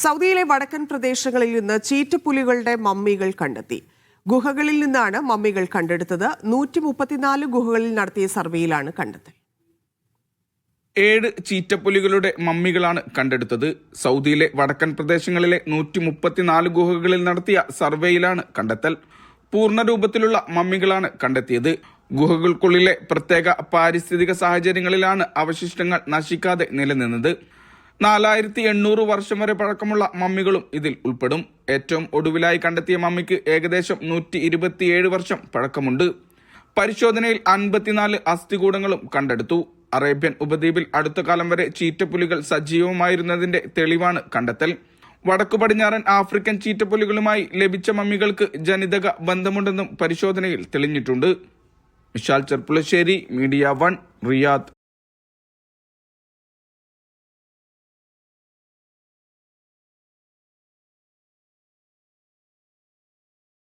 സൗദിയിലെ വടക്കൻ പ്രദേശങ്ങളിൽ നിന്ന് ചീറ്റപ്പുലികളുടെ മമ്മികൾ കണ്ടെത്തി. ഗുഹകളിൽ നിന്നാണ് മമ്മികൾ കണ്ടെടുത്തത്. 134 ഗുഹകളിൽ നടത്തിയ സർവേയിലാണ് കണ്ടെത്തൽ. 7 ചീറ്റപ്പുലികളുടെ മമ്മികളാണ് കണ്ടെടുത്തത്. സൗദിയിലെ വടക്കൻ പ്രദേശങ്ങളിലെ 134 ഗുഹകളിൽ നടത്തിയ സർവേയിലാണ് കണ്ടെത്തൽ. പൂർണ്ണ രൂപത്തിലുള്ള മമ്മികളാണ് കണ്ടെത്തിയത്. ഗുഹകൾക്കുള്ളിലെ പ്രത്യേക പാരിസ്ഥിതിക സാഹചര്യങ്ങളിലാണ് അവശിഷ്ടങ്ങൾ നശിക്കാതെ നിലനിന്നത്. 4800 വർഷം വരെ പഴക്കമുള്ള മമ്മികളും ഇതിൽ ഉൾപ്പെടും. ഏറ്റവും ഒടുവിലായി കണ്ടെത്തിയ മമ്മിക്ക് ഏകദേശം 127 വർഷം പഴക്കമുണ്ട്. പരിശോധനയിൽ 54 അസ്ഥികൂടങ്ങളും കണ്ടെടുത്തു. അറേബ്യൻ ഉപദ്വീപിൽ അടുത്ത കാലം വരെ ചീറ്റപ്പുലികൾ സജീവമായിരുന്നതിന്റെ തെളിവാണ് കണ്ടെത്തൽ. വടക്കു പടിഞ്ഞാറൻ ആഫ്രിക്കൻ ചീറ്റപ്പുലികളുമായി ലഭിച്ച മമ്മികൾക്ക് ജനിതക ബന്ധമുണ്ടെന്നും പരിശോധനയിൽ തെളിഞ്ഞിട്ടുണ്ട്. Vishal Cherpulassery, media 1, Riyadh.